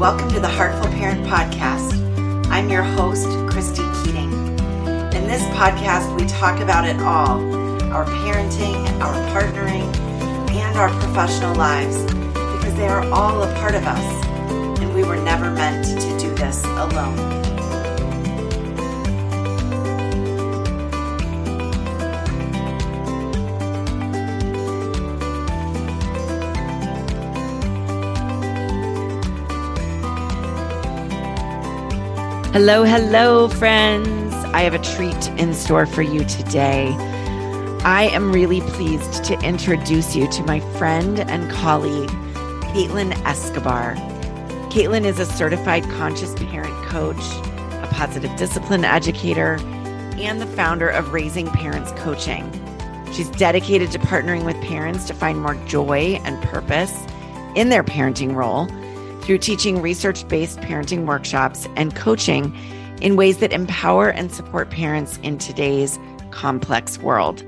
welcome to the Heartful Parent Podcast. I'm your host, Christy Keating. In this podcast, we talk about it all, our parenting, our partnering, and our professional lives, because they are all a part of us, and we were never meant to do this alone. Hello, friends. I have a treat in store for you today. I am really pleased to introduce you to my friend and colleague, Caitlin Escobar. Caitlin is a certified conscious parent coach, a positive discipline educator, and the founder of Raising Parents Coaching. She's dedicated to partnering with parents to find more joy and purpose in their parenting role through teaching research-based parenting workshops and coaching in ways that empower and support parents in today's complex world.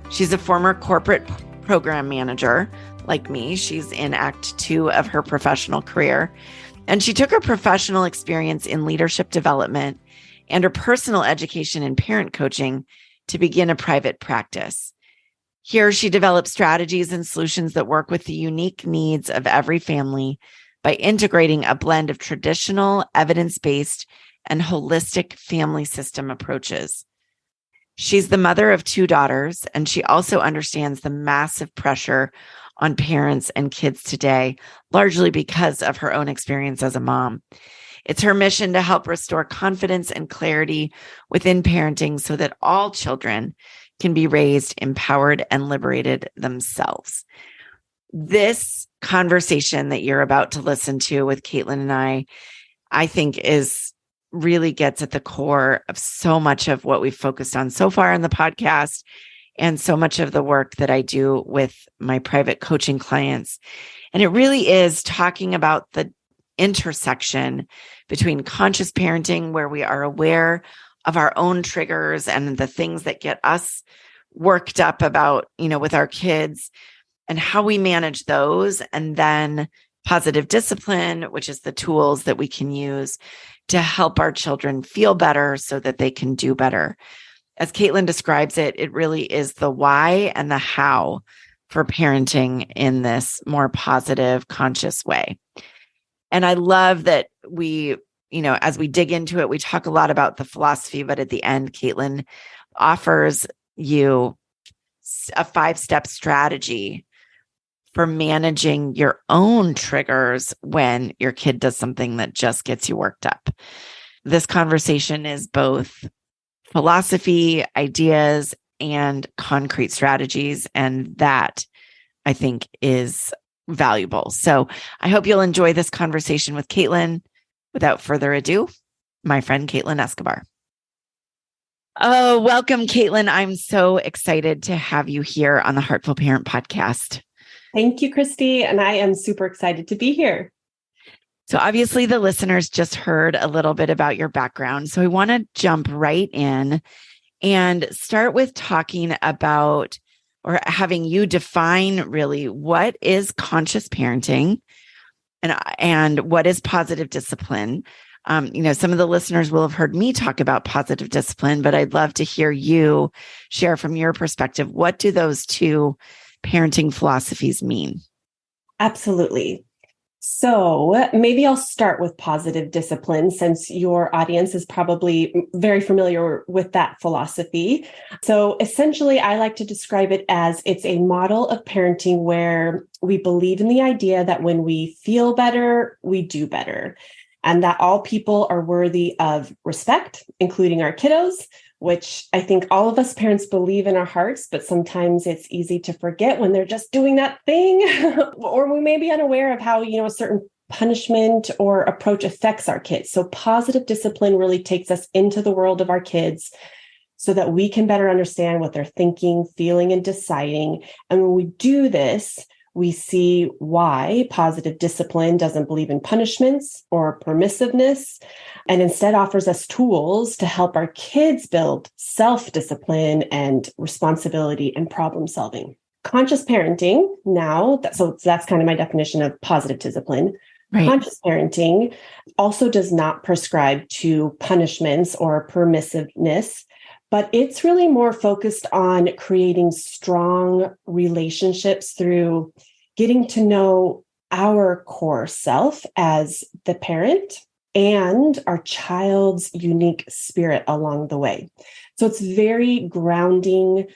She's a former corporate program manager, like me. She's in Act 2 of her professional career, and she took her professional experience in leadership development and her personal education in parent coaching to begin a private practice. Here, she developed strategies and solutions that work with the unique needs of every family by integrating a blend of traditional, evidence-based, and holistic family system approaches. She's the mother of 2 daughters, and she also understands the massive pressure on parents and kids today, largely because of her own experience as a mom. It's her mission to help restore confidence and clarity within parenting so that all children can be raised, empowered, and liberated themselves. This conversation that you're about to listen to with Caitlin and I think really gets at the core of so much of what we've focused on so far in the podcast and so much of the work that I do with my private coaching clients. And it really is talking about the intersection between conscious parenting, where we are aware of our own triggers and the things that get us worked up about, with our kids, and how we manage those, and then positive discipline, which is the tools that we can use to help our children feel better so that they can do better. As Caitlin describes it, it really is the why and the how for parenting in this more positive, conscious way. And I love that we, as we dig into it, we talk a lot about the philosophy, but at the end, Caitlin offers you a 5-step strategy for managing your own triggers when your kid does something that just gets you worked up. This conversation is both philosophy, ideas, and concrete strategies, and that I think is valuable. So I hope you'll enjoy this conversation with Caitlin. Without further ado, my friend Caitlin Escobar. Oh, welcome, Caitlin. I'm so excited to have you here on the Heartful Parent Podcast. Thank you, Christy. And I am super excited to be here. So obviously the listeners just heard a little bit about your background. So I want to jump right in and start with talking about, or having you define really, what is conscious parenting and what is positive discipline. Some of the listeners will have heard me talk about positive discipline, but I'd love to hear you share from your perspective. What do those two parenting philosophies mean? Absolutely. So maybe I'll start with positive discipline, since your audience is probably very familiar with that philosophy. So essentially, I like to describe it as it's a model of parenting where we believe in the idea that when we feel better, we do better, and that all people are worthy of respect, including our kiddos, which I think all of us parents believe in our hearts, but sometimes it's easy to forget when they're just doing that thing, or we may be unaware of how, a certain punishment or approach affects our kids. So positive discipline really takes us into the world of our kids so that we can better understand what they're thinking, feeling, and deciding. And when we do this, we see why positive discipline doesn't believe in punishments or permissiveness, and instead offers us tools to help our kids build self-discipline and responsibility and problem solving. Conscious parenting now, so that's kind of my definition of positive discipline. Right. Conscious parenting also does not prescribe to punishments or permissiveness, but it's really more focused on creating strong relationships through getting to know our core self as the parent and our child's unique spirit along the way. So it's very grounding,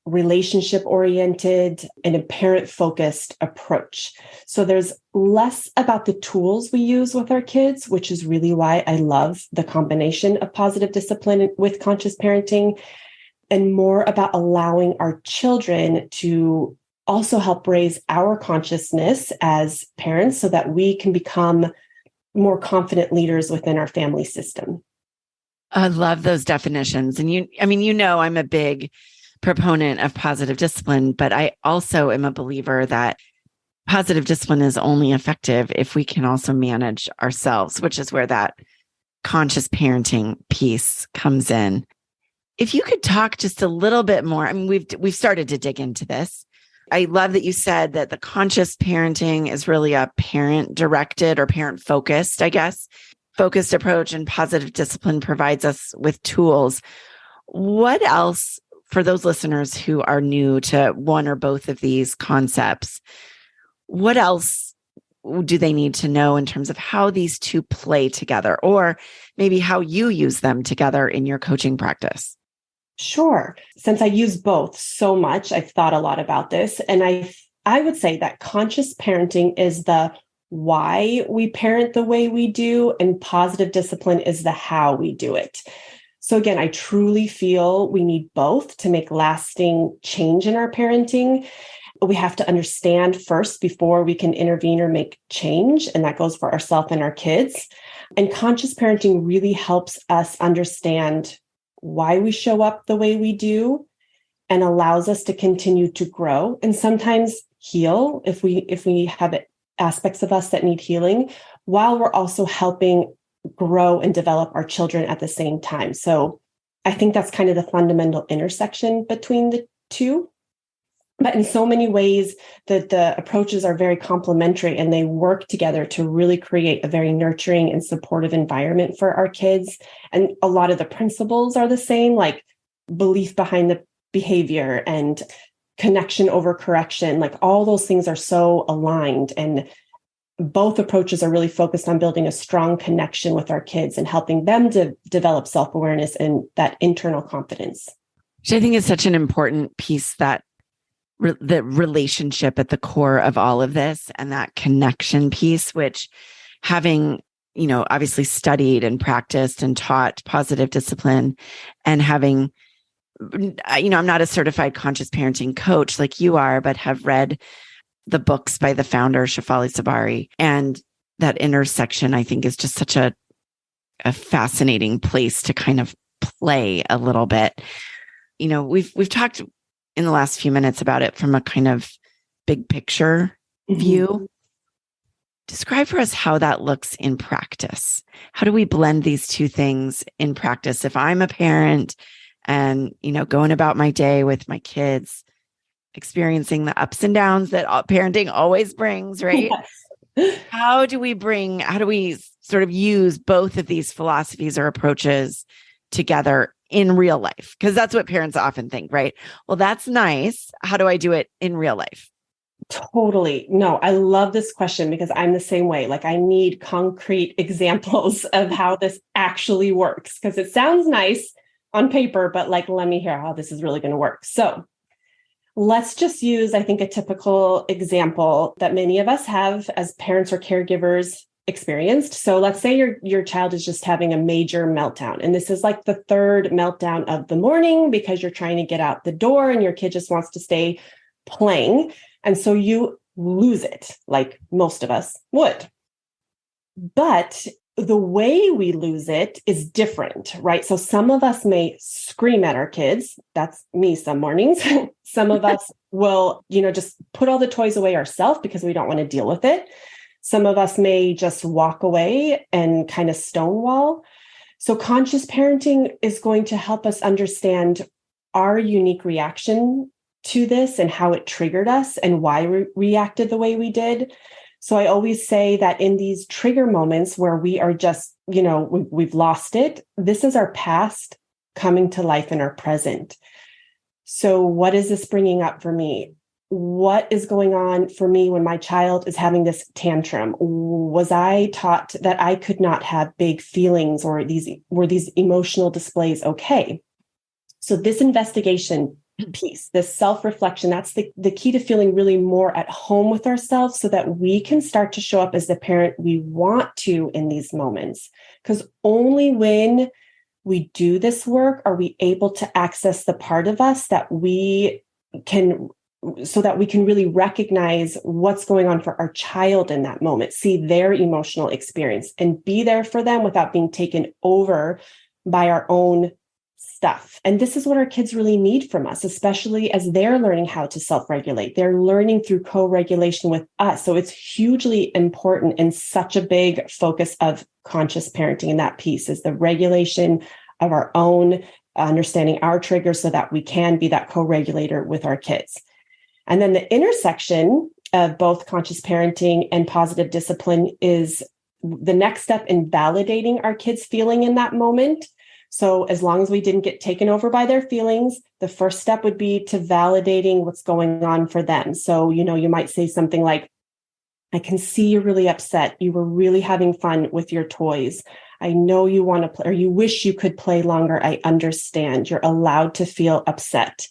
relationship oriented, and a parent focused approach. So there's less about the tools we use with our kids, which is really why I love the combination of positive discipline with conscious parenting, and more about allowing our children to also help raise our consciousness as parents so that we can become more confident leaders within our family system. I love those definitions. And I'm a big proponent of positive discipline, but I also am a believer that positive discipline is only effective if we can also manage ourselves, which is where that conscious parenting piece comes in. If you could talk just a little bit more, we've started to dig into this. I love that you said that the conscious parenting is really a parent directed or parent focused, focused approach, and positive discipline provides us with tools. What else, for those listeners who are new to one or both of these concepts, what else do they need to know in terms of how these two play together, or maybe how you use them together in your coaching practice? Sure. Since I use both so much, I've thought a lot about this. And I would say that conscious parenting is the why we parent the way we do, and positive discipline is the how we do it. So again, I truly feel we need both to make lasting change in our parenting. We have to understand first before we can intervene or make change. And that goes for ourselves and our kids. And conscious parenting really helps us understand why we show up the way we do and allows us to continue to grow and sometimes heal if we have aspects of us that need healing, while we're also helping grow and develop our children at the same time. So I think that's kind of the fundamental intersection between the two. But in so many ways, the approaches are very complementary and they work together to really create a very nurturing and supportive environment for our kids. And a lot of the principles are the same, like belief behind the behavior and connection over correction. Like all those things are so aligned. And both approaches are really focused on building a strong connection with our kids and helping them to develop self-awareness and that internal confidence. Which I think is such an important piece, that the relationship at the core of all of this, and that connection piece, which having, obviously studied and practiced and taught positive discipline, and having, I'm not a certified conscious parenting coach like you are, but have read the books by the founder, Shefali Sabari. And that intersection, I think, is just such a fascinating place to kind of play a little bit. We've talked in the last few minutes about it from a kind of big picture view. Describe for us how that looks in practice. How do we blend these two things in practice? If I'm a parent and, going about my day with my kids, experiencing the ups and downs that parenting always brings, right? Yes. How do we sort of use both of these philosophies or approaches together in real life? Because that's what parents often think, right? Well, that's nice. How do I do it in real life? Totally. No, I love this question because I'm the same way. Like I need concrete examples of how this actually works, because it sounds nice on paper, but let me hear how this is really going to work. So let's just use, I think, a typical example that many of us have as parents or caregivers experienced. So let's say your child is just having a major meltdown. And this is like the third meltdown of the morning because you're trying to get out the door and your kid just wants to stay playing. And so you lose it, like most of us would. But the way we lose it is different, right? So some of us may scream at our kids. That's me some mornings. Some of us will, just put all the toys away ourselves because we don't want to deal with it. Some of us may just walk away and kind of stonewall. So conscious parenting is going to help us understand our unique reaction to this and how it triggered us and why we reacted the way we did. So I always say that in these trigger moments where we are just, we've lost it, this is our past coming to life in our present. So what is this bringing up for me? What is going on for me when my child is having this tantrum? Was I taught that I could not have big feelings, or were these emotional displays okay? So this investigation piece, this self-reflection, that's the key to feeling really more at home with ourselves, so that we can start to show up as the parent we want to in these moments. Because only when we do this work are we able to access the part of us that we can, so that we can really recognize what's going on for our child in that moment, see their emotional experience, and be there for them without being taken over by our own stuff. And this is what our kids really need from us, especially as they're learning how to self-regulate. They're learning through co-regulation with us. So it's hugely important, and such a big focus of conscious parenting in that piece is the regulation of our own, understanding our triggers so that we can be that co-regulator with our kids. And then the intersection of both conscious parenting and positive discipline is the next step in validating our kids' feeling in that moment. So as long as we didn't get taken over by their feelings, the first step would be to validating what's going on for them. So, you might say something like, I can see you're really upset. You were really having fun with your toys. I know you want to play, or you wish you could play longer. I understand. You're allowed to feel upset.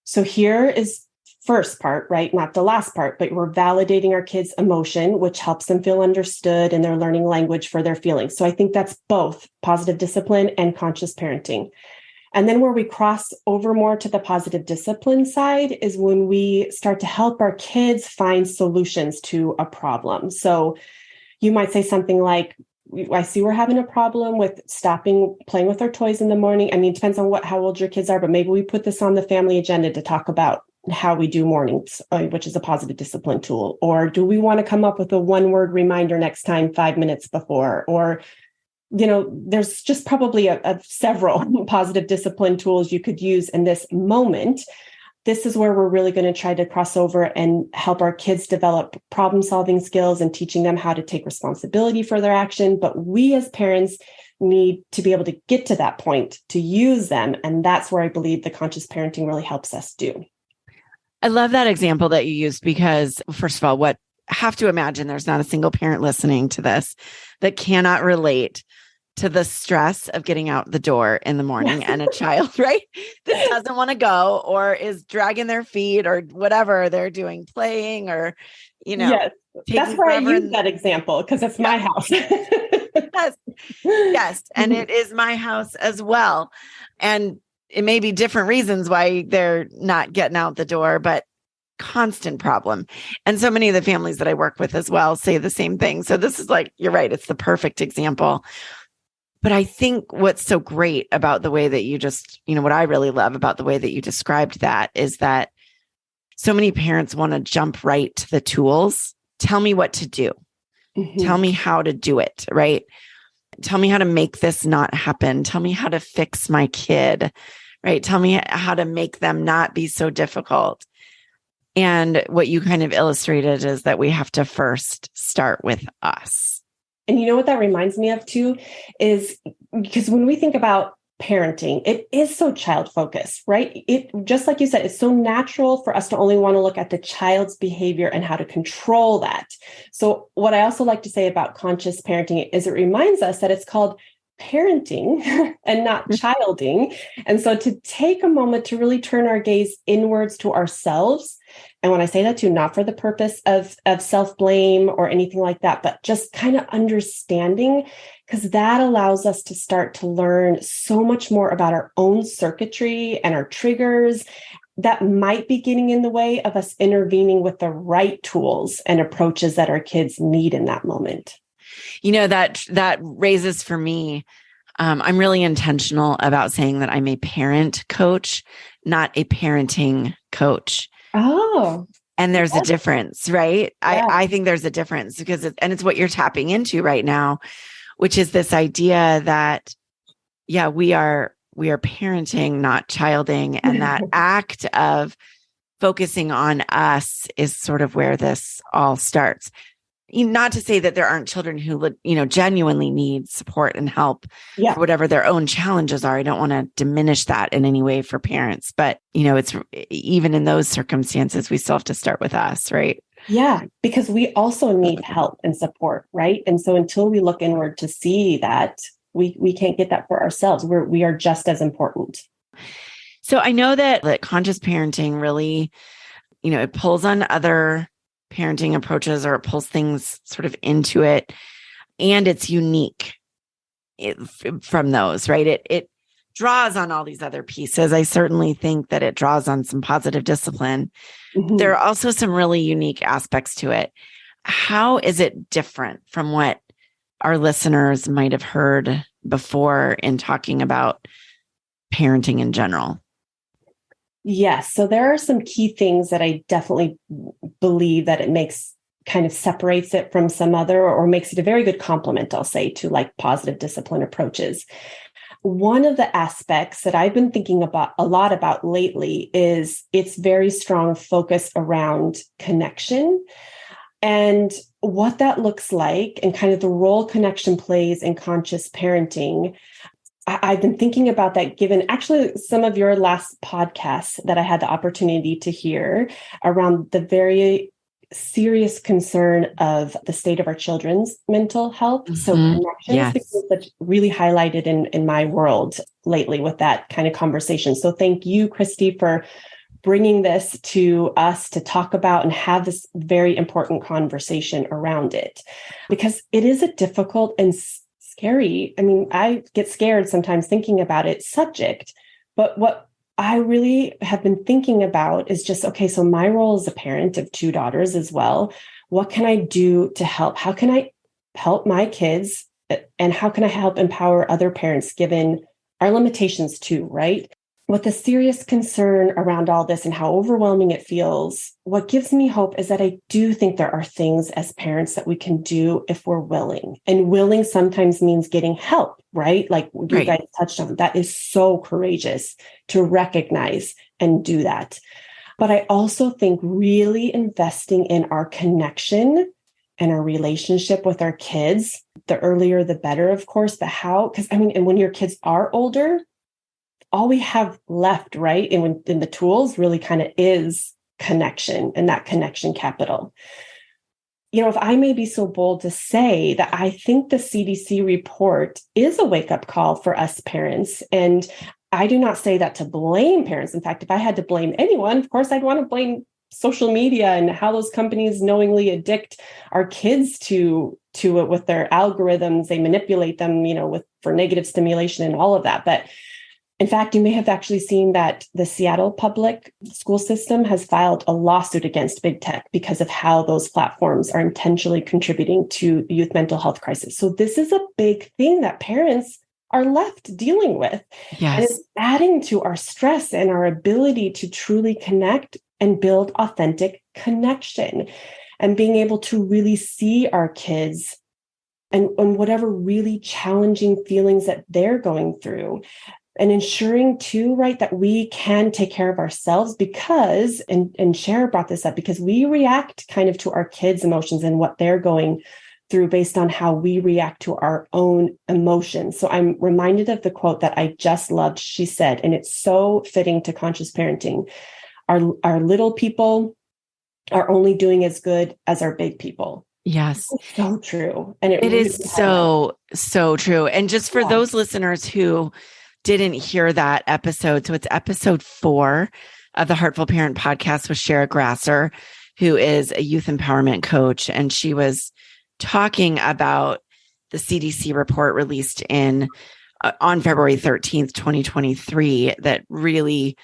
So here is first part, right? Not the last part, but we're validating our kids' emotion, which helps them feel understood, and they're learning language for their feelings. So I think that's both positive discipline and conscious parenting. And then where we cross over more to the positive discipline side is when we start to help our kids find solutions to a problem. So you might say something like, I see we're having a problem with stopping playing with our toys in the morning. I mean, it depends on how old your kids are, but maybe we put this on the family agenda to talk about how we do mornings, which is a positive discipline tool. Or do we want to come up with a one-word reminder next time, 5 minutes before? Or, there's just probably several positive discipline tools you could use in this moment. This is where we're really going to try to cross over and help our kids develop problem-solving skills and teaching them how to take responsibility for their action. But we as parents need to be able to get to that point to use them. And that's where I believe the conscious parenting really helps us do. I love that example that you used, because first of all, have to imagine there's not a single parent listening to this that cannot relate to the stress of getting out the door in the morning and a child, right, that doesn't want to go or is dragging their feet or whatever they're doing, playing or, Yes, that's where I use that example, because it's my house. Yes. And it is my house as well. And it may be different reasons why they're not getting out the door, but constant problem. And so many of the families that I work with as well say the same thing. So this is you're right. It's the perfect example. But I think what's so great about the way that you just, what I really love about the way that you described that is that so many parents want to jump right to the tools. Tell me what to do. Mm-hmm. Tell me how to do it, right? Tell me how to make this not happen. Tell me how to fix my kid, right? Tell me how to make them not be so difficult. And what you kind of illustrated is that we have to first start with us. And you know what that reminds me of too, is because when we think about parenting, it is so child focused, right? It, just like you said, it's so natural for us to only want to look at the child's behavior and how to control that. So what I also like to say about conscious parenting is it reminds us that it's called parenting and not childing. And so to take a moment to really turn our gaze inwards to ourselves. And when I say that too, not for the purpose of self-blame or anything like that, but just kind of understanding, because that allows us to start to learn so much more about our own circuitry and our triggers that might be getting in the way of us intervening with the right tools and approaches that our kids need in that moment. That raises for me, I'm really intentional about saying that I'm a parent coach, not a parenting coach. Oh, and there's a difference, right? Yeah. I think there's a difference because it's what you're tapping into right now, which is this idea that, we are parenting, not childing. And that act of focusing on us is sort of where this all starts. not to say that there aren't children who, genuinely need support and help Yeah. for whatever their own challenges are. I don't want to diminish that in any way for parents, but it's even in those circumstances, we still have to start with us, right? Yeah, because we also need help and support, right? And so until we look inward to see that, we can't get that for ourselves. We are just as important. So I know that conscious parenting really, it pulls on other parenting approaches, or it pulls things sort of into it, and it's unique from those, right? It draws on all these other pieces. I certainly think that it draws on some positive discipline. Mm-hmm. There are also some really unique aspects to it. How is it different from what our listeners might have heard before in talking about parenting in general? Yes. So there are some key things that I definitely believe that it makes kind of separates it from some other, or makes it a very good complement, I'll say, to like positive discipline approaches. One of the aspects that I've been thinking about a lot about lately is its very strong focus around connection and what that looks like, and kind of the role connection plays in conscious parenting. I've been thinking about that given actually some of your last podcasts that I had the opportunity to hear around the very serious concern of the state of our children's mental health. Mm-hmm. So connection has become really highlighted in my world lately with that kind of conversation. So thank you, Christy, for bringing this to us to talk about and have this very important conversation around it, because it is a difficult and scary. I mean, I get scared sometimes thinking about it subject, but what I really have been thinking about is just, okay, so my role as a parent of two daughters as well, what can I do to help? How can I help my kids? And how can I help empower other parents given our limitations too, right? With the serious concern around all this and how overwhelming it feels, what gives me hope is that I do think there are things as parents that we can do if we're willing. And willing sometimes means getting help, right? Like you guys touched on. That is so courageous to recognize and do that. But I also think really investing in our connection and our relationship with our kids, the earlier, the better, of course, but how, because and when your kids are older, all we have left, right, in the tools really kind of is connection, and that connection capital. If I may be so bold to say that I think the CDC report is a wake-up call for us parents. And I do not say that to blame parents. In fact, if I had to blame anyone, of course, I'd want to blame social media and how those companies knowingly addict our kids to it with their algorithms. They manipulate them, for negative stimulation and all of that. But in fact, you may have actually seen that the Seattle public school system has filed a lawsuit against big tech because of how those platforms are intentionally contributing to youth mental health crisis. So this is a big thing that parents are left dealing with. Yes. And it's adding to our stress and our ability to truly connect and build authentic connection, and being able to really see our kids and whatever really challenging feelings that they're going through. And ensuring too, right, that we can take care of ourselves because, and Cher brought this up, because we react kind of to our kids' emotions and what they're going through based on how we react to our own emotions. So I'm reminded of the quote that I just loved. She said, and it's so fitting to conscious parenting, our little people are only doing as good as our big people. Yes. It's so true. And it really is so true. And just for those listeners who didn't hear that episode, so it's episode 4 of the Heartful Parent Podcast with Shara Grasser, who is a youth empowerment coach. And she was talking about the CDC report released on February 13th, 2023, that really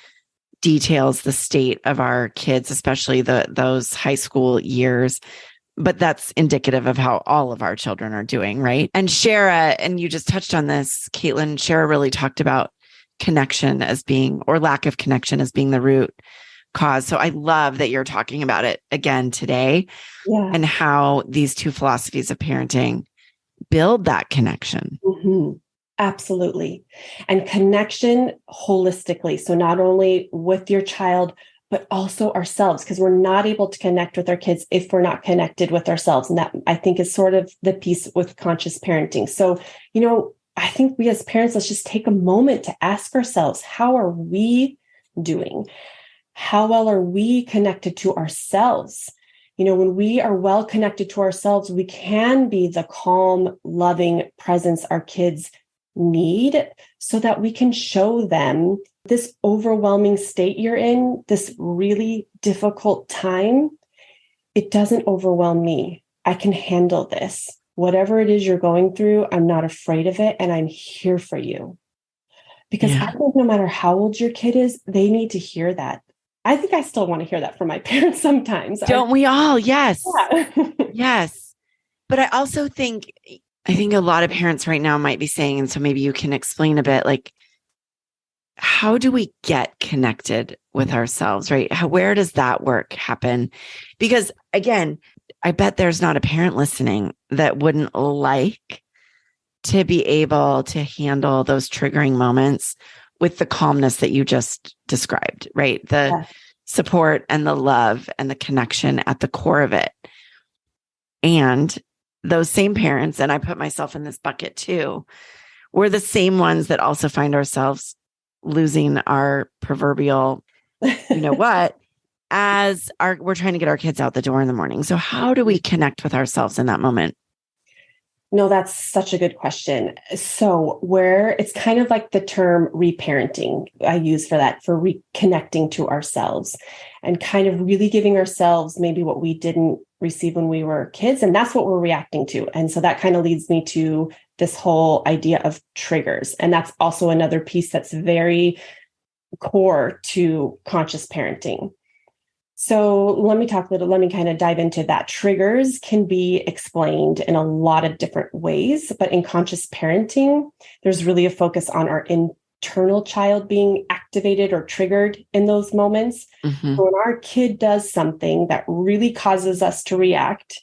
details the state of our kids, especially those high school years. But that's indicative of how all of our children are doing, right? And Shara, and you just touched on this, Caitlin, Shara really talked about connection as being, or lack of connection as being the root cause. So I love that you're talking about it again today, and how these two philosophies of parenting build that connection. Mm-hmm. Absolutely. And connection holistically. So not only with your child, but also ourselves, because we're not able to connect with our kids if we're not connected with ourselves. And that, I think, is sort of the piece with conscious parenting. So, I think we as parents, let's just take a moment to ask ourselves, how are we doing? How well are we connected to ourselves? When we are well connected to ourselves, we can be the calm, loving presence our kids need so that we can show them this overwhelming state you're in, this really difficult time. It doesn't overwhelm me. I can handle this. Whatever it is you're going through, I'm not afraid of it, and I'm here for you. Because I think no matter how old your kid is, they need to hear that. I think I still want to hear that from my parents sometimes. Don't we all? Yes. Yeah. Yes. But I also think a lot of parents right now might be saying, and so maybe you can explain a bit, like, how do we get connected with ourselves, right? Where does that work happen? Because again, I bet there's not a parent listening that wouldn't like to be able to handle those triggering moments with the calmness that you just described, right? The support and the love and the connection at the core of it. And those same parents, and I put myself in this bucket too, we're the same ones that also find ourselves losing our proverbial, as we're trying to get our kids out the door in the morning. So how do we connect with ourselves in that moment? No, that's such a good question. So where it's kind of like the term reparenting I use for that, for reconnecting to ourselves and kind of really giving ourselves maybe what we didn't receive when we were kids. And that's what we're reacting to. And so that kind of leads me to this whole idea of triggers. And that's also another piece that's very core to conscious parenting. So let me kind of dive into that. Triggers can be explained in a lot of different ways, but in conscious parenting, there's really a focus on our internal child being activated or triggered in those moments. Mm-hmm. So when our kid does something that really causes us to react,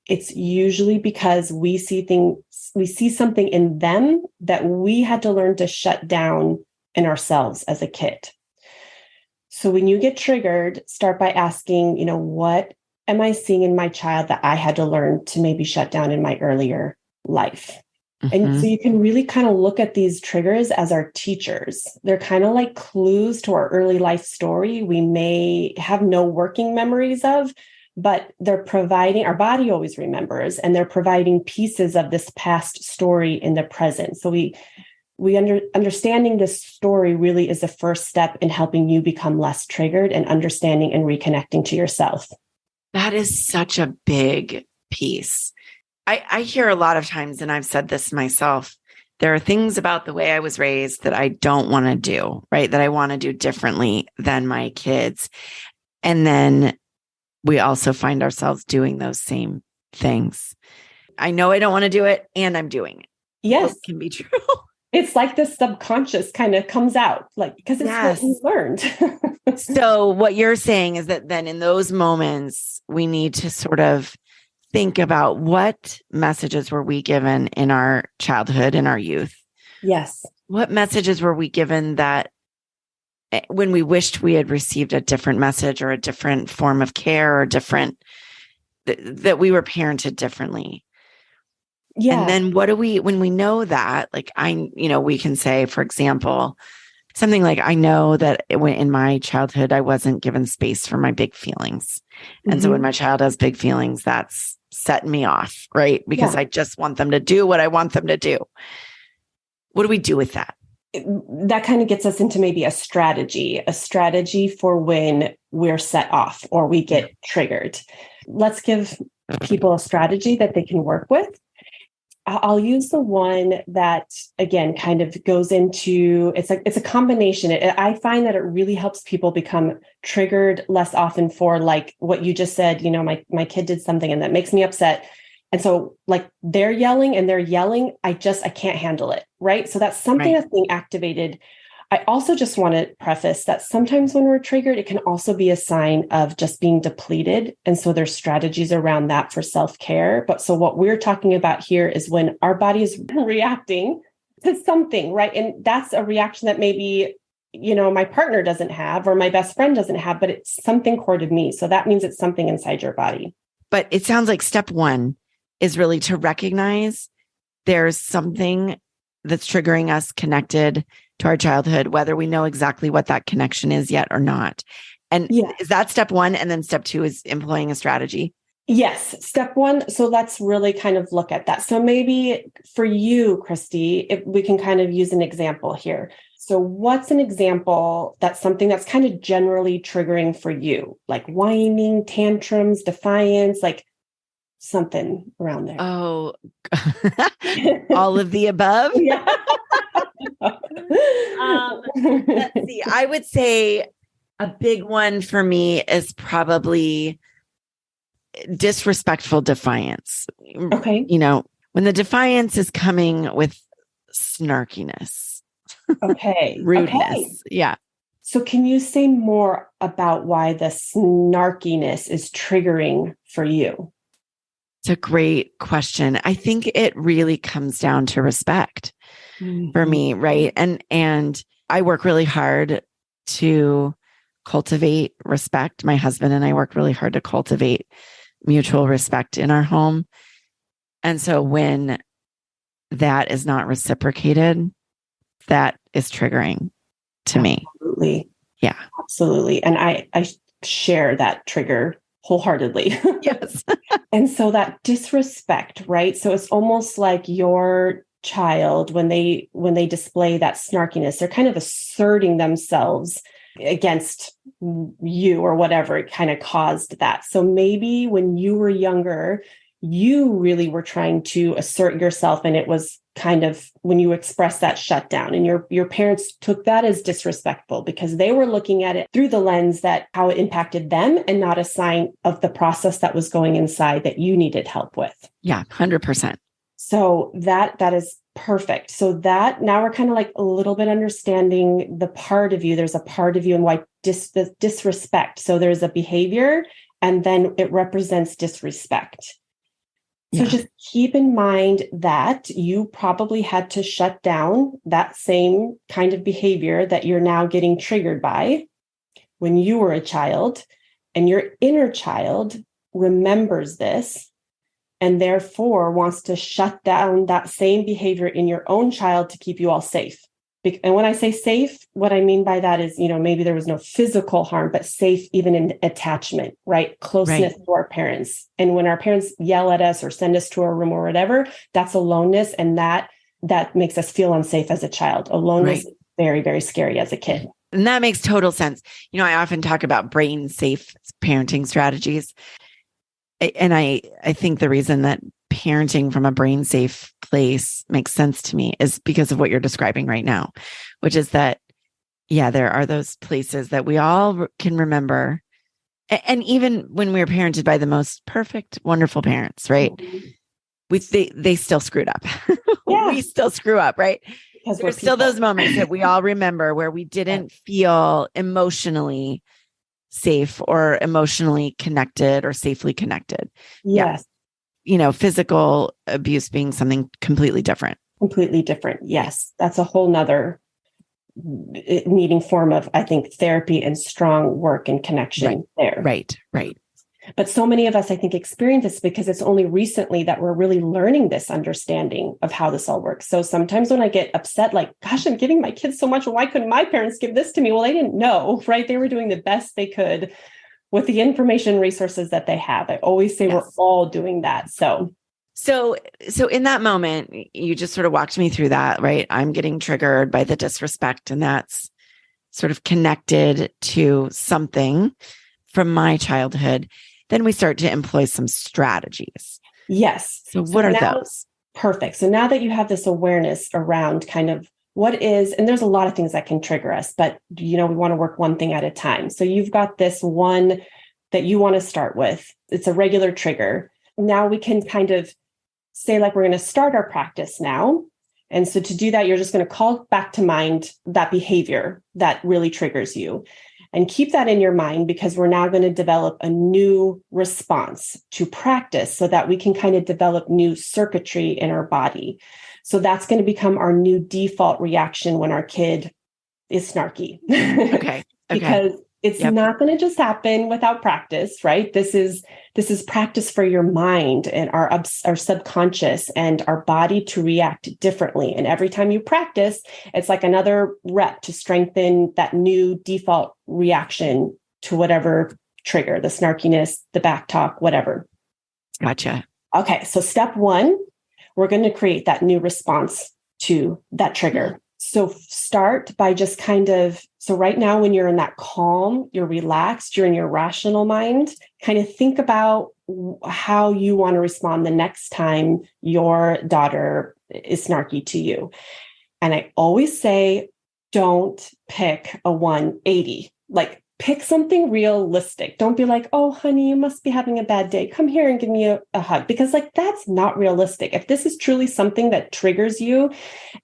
it's usually because we see something in them that we had to learn to shut down in ourselves as a kid. So when you get triggered, start by asking, what am I seeing in my child that I had to learn to maybe shut down in my earlier life? Mm-hmm. And so you can really kind of look at these triggers as our teachers. They're kind of like clues to our early life story we may have no working memories of, but they're providing, our body always remembers, and they're providing pieces of this past story in the present. So understanding this story really is the first step in helping you become less triggered and understanding and reconnecting to yourself. That is such a big piece. I hear a lot of times, and I've said this myself, there are things about the way I was raised that I don't want to do, right? That I want to do differently than my kids. And then we also find ourselves doing those same things. I know I don't want to do it, and I'm doing it. Yes. Both can be true. It's like the subconscious kind of comes out, like, because it's what you learned. So what you're saying is that then in those moments, we need to sort of think about what messages were we given in our childhood, in our youth? Yes. What messages were we given that when we wished we had received a different message or a different form of care or that we were parented differently? Yeah. And then when we know that, like we can say, for example, something like, I know that in my childhood, I wasn't given space for my big feelings. And so when my child has big feelings, that's setting me off, right? Because I just want them to do what I want them to do. What do we do with that? That kind of gets us into maybe a strategy for when we're set off or we get triggered. Let's give people a strategy that they can work with. I'll use the one that, again, kind of goes into, it's a combination. I find that it really helps people become triggered less often for, like what you just said, my kid did something and that makes me upset. And so like they're yelling, I can't handle it. Right. So that's something that's being activated. I also just want to preface that sometimes when we're triggered, it can also be a sign of just being depleted. And so there's strategies around that for self-care. But so what we're talking about here is when our body is reacting to something, right? And that's a reaction that maybe my partner doesn't have, or my best friend doesn't have, but it's something core to me. So that means it's something inside your body. But it sounds like step one is really to recognize there's something that's triggering us connected to our childhood, whether we know exactly what that connection is yet or not. And is that step one? And then step two is employing a strategy. Yes. Step one. So let's really kind of look at that. So maybe for you, Christy, if we can kind of use an example here. So what's an example that's something that's kind of generally triggering for you, like whining, tantrums, defiance, like something around there? Oh, all of the above. Let's see. I would say a big one for me is probably disrespectful defiance. Okay. When the defiance is coming with snarkiness. Okay. Rudeness. Okay. Yeah. So can you say more about why the snarkiness is triggering for you? It's a great question. I think it really comes down to respect for me, right? And I work really hard to cultivate respect. My husband and I work really hard to cultivate mutual respect in our home. And so when that is not reciprocated, that is triggering to me. Absolutely. Yeah. Absolutely. And I share that trigger wholeheartedly. Yes. And so that disrespect, right? So it's almost like your child, when they display that snarkiness, they're kind of asserting themselves against you or whatever it kind of caused that. So maybe when you were younger, you really were trying to assert yourself, and it was kind of when you expressed that shutdown, and your parents took that as disrespectful because they were looking at it through the lens that how it impacted them and not a sign of the process that was going inside that you needed help with. Yeah, 100%. So that is perfect. So that now we're kind of like a little bit understanding the part of you. There's a part of you and why disrespect. So there's a behavior, and then it represents disrespect. So just keep in mind that you probably had to shut down that same kind of behavior that you're now getting triggered by when you were a child, and your inner child remembers this and therefore wants to shut down that same behavior in your own child to keep you all safe. And when I say safe, what I mean by that is, maybe there was no physical harm, but safe even in attachment, right? Closeness to our parents. And when our parents yell at us or send us to our room or whatever, that's aloneness. And that makes us feel unsafe as a child. Aloneness is very, very scary as a kid. And that makes total sense. I often talk about brain safe parenting strategies. And I think the reason that parenting from a brain safe place makes sense to me is because of what you're describing right now, which is that, there are those places that we all can remember. And even when we were parented by the most perfect, wonderful parents, right? They still screwed up. Yeah. We still screw up, right? Because there's still those moments that we all remember where we didn't feel emotionally safe or emotionally connected or safely connected. Yes. Physical abuse being something completely different. Completely different. Yes. That's a whole nother needing form of, I think, therapy and strong work and connection there. Right. But so many of us, I think, experience this because it's only recently that we're really learning this understanding of how this all works. So sometimes when I get upset, like, gosh, I'm giving my kids so much. Why couldn't my parents give this to me? Well, they didn't know, right? They were doing the best they could with the information resources that they have. I always say we're all doing that. So in that moment, you just sort of walked me through that, right? I'm getting triggered by the disrespect, and that's sort of connected to something from my childhood. Then we start to employ some strategies. Yes. So what are those? Perfect. So now that you have this awareness around kind of what is, and there's a lot of things that can trigger us, but we want to work one thing at a time. So you've got this one that you want to start with. It's a regular trigger. Now we can kind of say, like, we're going to start our practice now. And so to do that, you're just going to call back to mind that behavior that really triggers you. And keep that in your mind, because we're now going to develop a new response to practice so that we can kind of develop new circuitry in our body. So that's going to become our new default reaction when our kid is snarky. Okay. Because it's not going to just happen without practice, right? This is practice for your mind and our subconscious and our body to react differently. And every time you practice, it's like another rep to strengthen that new default reaction to whatever trigger, the snarkiness, the back talk, whatever. Gotcha. Okay. So step one, we're going to create that new response to that trigger. So start by just so right now when you're in that calm, you're relaxed, you're in your rational mind, kind of think about how you want to respond the next time your daughter is snarky to you. And I always say, don't pick a 180. Like, pick something realistic. Don't be like, oh, honey, you must be having a bad day. Come here and give me a hug. Because that's not realistic. If this is truly something that triggers you,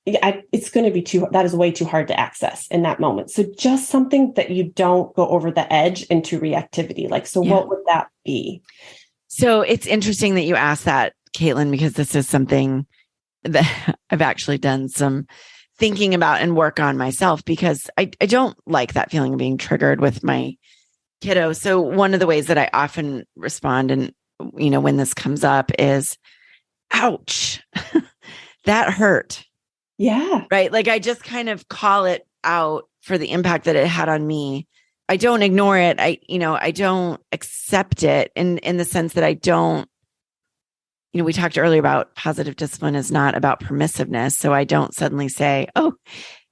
it's going to be that is way too hard to access in that moment. So just something that you don't go over the edge into reactivity. What would that be? So it's interesting that you asked that, Caitlin, because this is something that I've actually done some thinking about and work on myself, because I don't like that feeling of being triggered with my kiddo. So one of the ways that I often respond, and when this comes up, is, ouch, that hurt. Yeah. Right. Like, I just kind of call it out for the impact that it had on me. I don't ignore it. I don't accept it in the sense that I don't, we talked earlier about positive discipline is not about permissiveness. So I don't suddenly say, oh,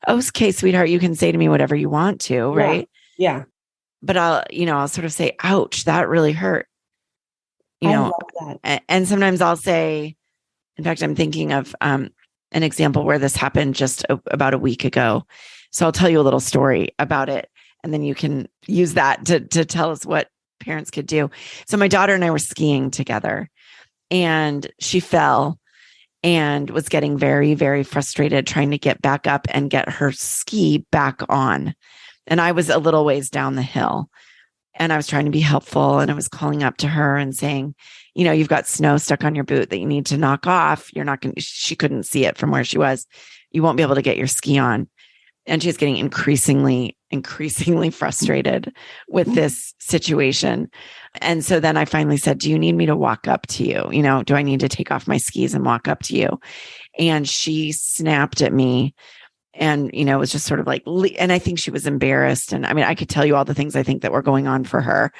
okay, sweetheart, you can say to me whatever you want to. Right. Yeah. But I'll sort of say, ouch, that really hurt. I love that. And sometimes I'll say, in fact, I'm thinking of an example where this happened just about a week ago. So I'll tell you a little story about it, and then you can use that to tell us what parents could do. So my daughter and I were skiing together, and she fell and was getting very, very frustrated trying to get back up and get her ski back on. And I was a little ways down the hill, and I was trying to be helpful, and I was calling up to her and saying, you've got snow stuck on your boot that you need to knock off. She couldn't see it from where she was. You won't be able to get your ski on. And she's getting increasingly frustrated with this situation. And so then I finally said, do you need me to walk up to you? Do I need to take off my skis and walk up to you? And she snapped at me, and, it was just sort of like, and I think she was embarrassed. And I mean, I could tell you all the things I think that were going on for her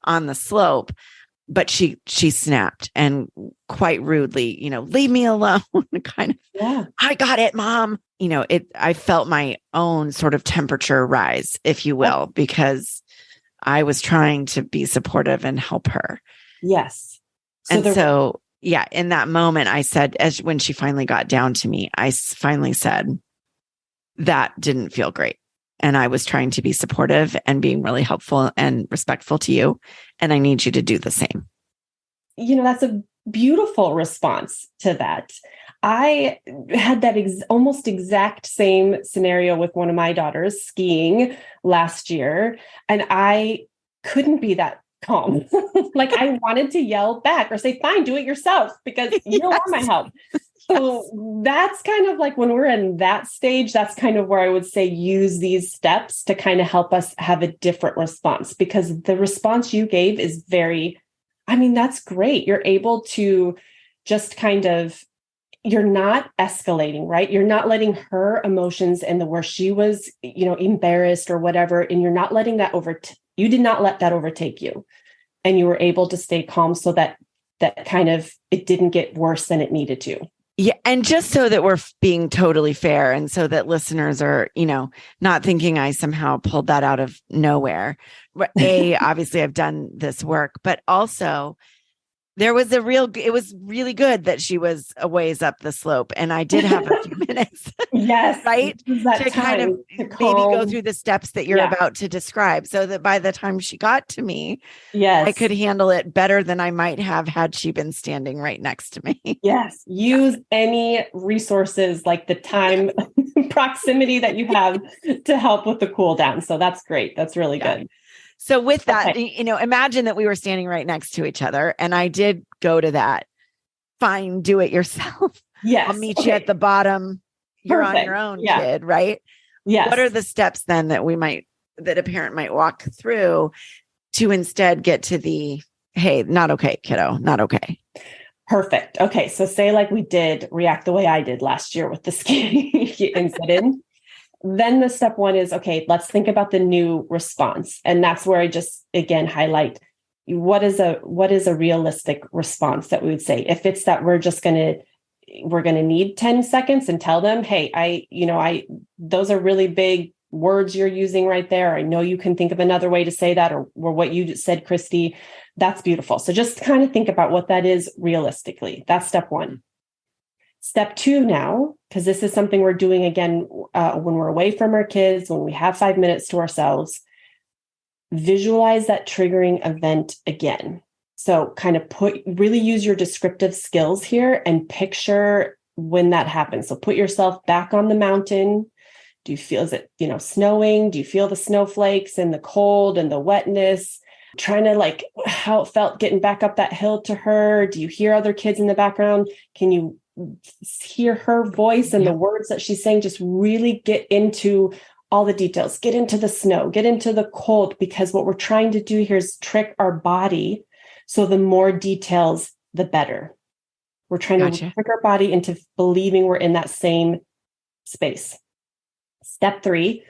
on the slope, but she snapped, and quite rudely, leave me alone, kind of, yeah. I got it, Mom. I felt my own sort of temperature rise, if you will, because I was trying to be supportive and help her. Yes. So in that moment, I said, when she finally got down to me, I finally said, that didn't feel great. And I was trying to be supportive and being really helpful and respectful to you. And I need you to do the same. That's a beautiful response to that. I had that almost exact same scenario with one of my daughters skiing last year, and I couldn't be that calm. I wanted to yell back or say, fine, do it yourself, because you don't want my help. So that's kind of like when we're in that stage, that's kind of where I would say use these steps to kind of help us have a different response, because the response you gave is that's great. You're able to just you're not escalating, right? You're not letting her emotions and where she was, embarrassed or whatever. And you're not letting that you did not let that overtake you. And you were able to stay calm so that it didn't get worse than it needed to. Yeah. And just so that we're being totally fair, and so that listeners are, not thinking I somehow pulled that out of nowhere. Obviously I've done this work, but also it was really good that she was a ways up the slope, and I did have a few minutes. Yes. Right. To kind of maybe go through the steps that you're about to describe, so that by the time she got to me, yes, I could handle it better than I might have had she been standing right next to me. Yes. Use any resources like the time proximity that you have to help with the cool down. So that's great. That's really good. So with that, imagine that we were standing right next to each other, and I did go to that. Fine, do it yourself. Yes. I'll meet you at the bottom. You're on your own, kid, right? Yes. What are the steps then that a parent might walk through to instead get to the, hey, not okay, kiddo, not okay? Perfect. Okay. So say like we did react the way I did last year with the ski incident. Then the step one is, okay, let's think about the new response. And that's where I just, again, highlight what is a realistic response that we would say. If it's that we're going to need 10 seconds and tell them, hey, those are really big words you're using right there. I know you can think of another way to say that, or what you said, Christy. That's beautiful. So just kind of think about what that is realistically. That's step one. Step two now, because this is something we're doing again when we're away from our kids, when we have 5 minutes to ourselves, visualize that triggering event again. So kind of really use your descriptive skills here and picture when that happens. So put yourself back on the mountain. Do you feel, is it, snowing? Do you feel the snowflakes and the cold and the wetness? Trying to like how it felt getting back up that hill to her. Do you hear other kids in the background? Can you hear her voice and the words that she's saying? Just really get into all the details, get into the snow, get into the cold, because what we're trying to do here is trick our body. So the more details, the better. We're trying to trick our body into believing we're in that same space. Step three,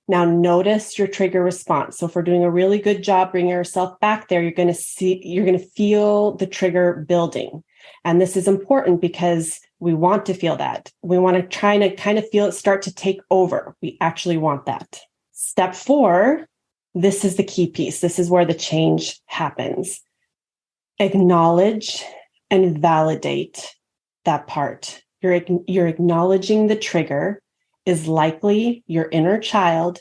now notice your trigger response. So if we're doing a really good job bringing ourselves back there, you're going to feel the trigger building. And this is important because we want to feel that. We want to try to kind of feel it start to take over. We actually want that. Step four, this is the key piece. This is where the change happens. Acknowledge and validate that part. You're acknowledging the trigger is likely your inner child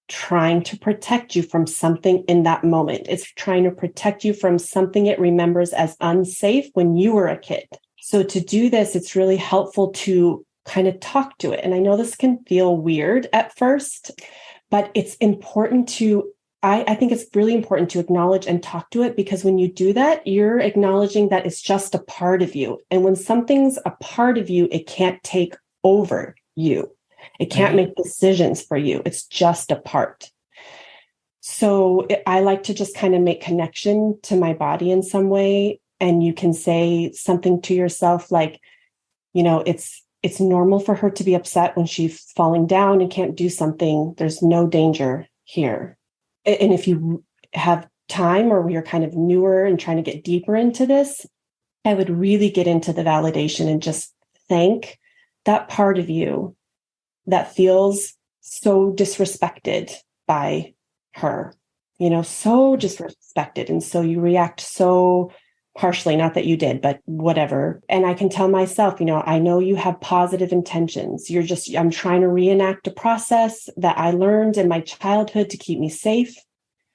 trying to protect you from something in that moment. It's trying to protect you from something it remembers as unsafe when you were a kid. So to do this, it's really helpful to kind of talk to it. And I know this can feel weird at first, but it's important I think it's really important to acknowledge and talk to it, because when you do that, you're acknowledging that it's just a part of you. And when something's a part of you, it can't take over you. It can't make decisions for you. It's just a part. So I like to just kind of make connection to my body in some way. And you can say something to yourself like, it's normal for her to be upset when she's falling down and can't do something. There's no danger here. And if you have time, or you're kind of newer and trying to get deeper into this, I would really get into the validation and just thank that part of you that feels so disrespected by her, so disrespected. And so you react so harshly, not that you did, but whatever. And I can tell myself, I know you have positive intentions. I'm trying to reenact a process that I learned in my childhood to keep me safe.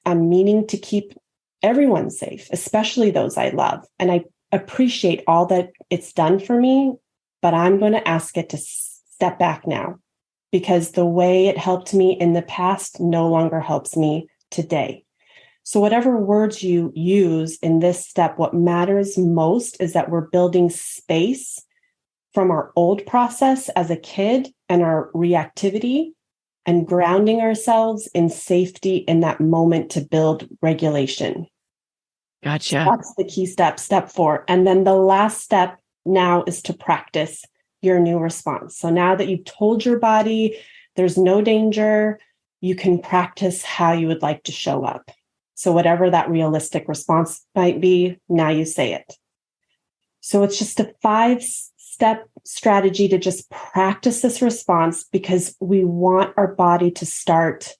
I'm meaning to keep everyone safe, especially those I love. And I appreciate all that it's done for me, but I'm going to ask it to step back now, because the way it helped me in the past no longer helps me today. So whatever words you use in this step, what matters most is that we're building space from our old process as a kid and our reactivity, and grounding ourselves in safety in that moment to build regulation. Gotcha. That's the key step, step four. And then the last step now is to practice your new response. So now that you've told your body there's no danger, you can practice how you would like to show up. So whatever that realistic response might be, now you say it. So it's just a 5-step strategy to just practice this response, because we want our body to start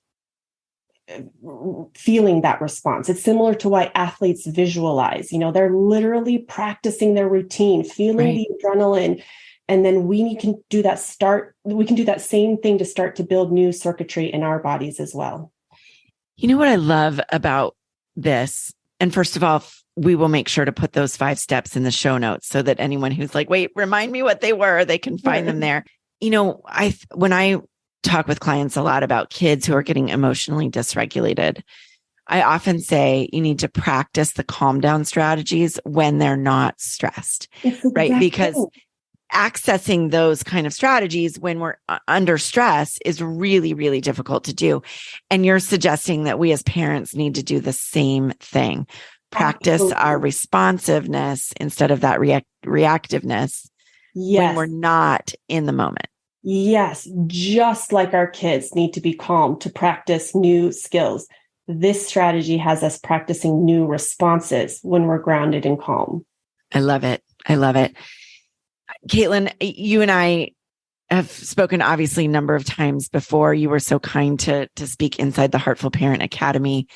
feeling that response. It's similar to why athletes visualize. They're literally practicing their routine, feeling the adrenaline. And then we can do that same thing to start to build new circuitry in our bodies as well. You know what I love about this? And first of all, we will make sure to put those 5 steps in the show notes so that anyone who's like, wait, remind me what they were, they can find them there. When I talk with clients a lot about kids who are getting emotionally dysregulated, I often say you need to practice the calm down strategies when they're not stressed, right? Because accessing those kind of strategies when we're under stress is really, really difficult to do. And you're suggesting that we as parents need to do the same thing. Practice our responsiveness instead of that reactiveness when we're not in the moment. Yes, just like our kids need to be calm to practice new skills. This strategy has us practicing new responses when we're grounded and calm. I love it. I love it. Caitlin, you and I have spoken obviously a number of times before. You were so kind to speak inside the Heartful Parent Academy.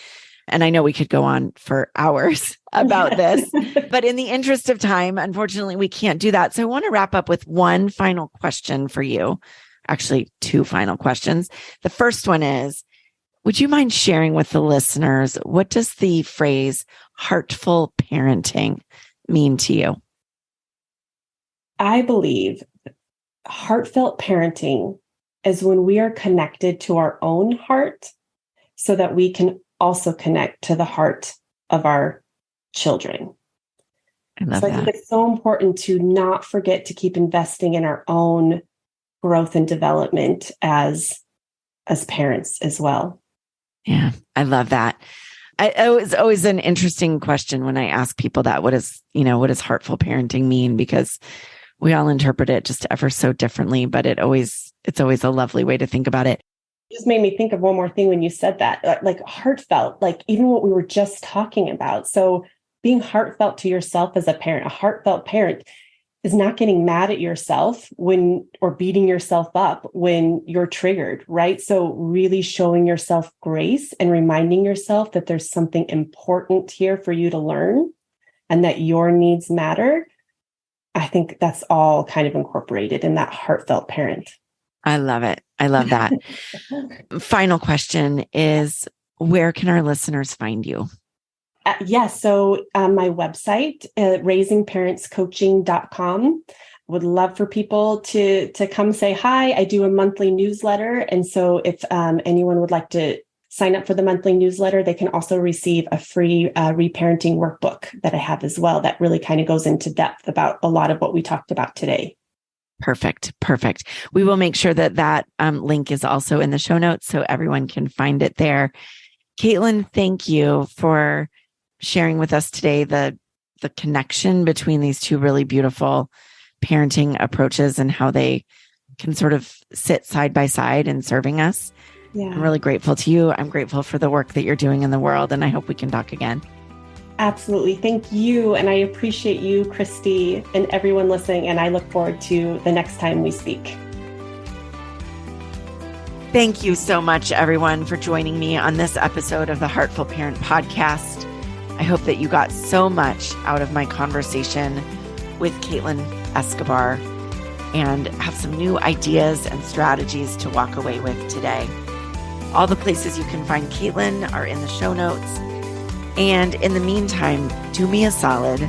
And I know we could go on for hours about this, but in the interest of time, unfortunately, we can't do that. So I want to wrap up with one final question for you. Actually, two final questions. The first one is, would you mind sharing with the listeners, what does the phrase heartful parenting mean to you? I believe heartfelt parenting is when we are connected to our own heart so that we can also connect to the heart of our children. I think it's so important to not forget to keep investing in our own growth and development as parents as well. Yeah, I love that. It's always an interesting question when I ask people that, what does heartful parenting mean? Because we all interpret it just ever so differently, but it's always a lovely way to think about it. It just made me think of one more thing when you said that, like heartfelt, like even what we were just talking about. So being heartfelt to yourself as a parent, a heartfelt parent is not getting mad at yourself or beating yourself up when you're triggered, right? So really showing yourself grace and reminding yourself that there's something important here for you to learn and that your needs matter. I think that's all kind of incorporated in that heartfelt parent. I love it. I love that. Final question is, where can our listeners find you? So my website, raisingparentscoaching.com. Would love for people to come say hi. I do a monthly newsletter. And so if anyone would like to sign up for the monthly newsletter, they can also receive a free reparenting workbook that I have as well that really kind of goes into depth about a lot of what we talked about today. Perfect. We will make sure that link is also in the show notes so everyone can find it there. Caitlin, thank you for sharing with us today the connection between these two really beautiful parenting approaches and how they can sort of sit side by side in serving us. Yeah. I'm really grateful to you. I'm grateful for the work that you're doing in the world, and I hope we can talk again. Absolutely. Thank you. And I appreciate you, Christy, and everyone listening. And I look forward to the next time we speak. Thank you so much, everyone, for joining me on this episode of the Heartful Parent Podcast. I hope that you got so much out of my conversation with Caitlin Escobar and have some new ideas and strategies to walk away with today. All the places you can find Caitlin are in the show notes. And in the meantime, do me a solid,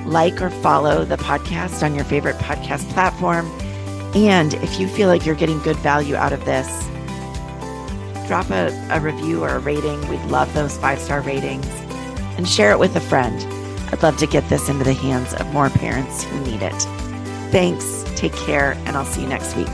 like or follow the podcast on your favorite podcast platform. And if you feel like you're getting good value out of this, drop a review or a rating. We'd love those 5-star ratings, and share it with a friend. I'd love to get this into the hands of more parents who need it. Thanks, take care, and I'll see you next week.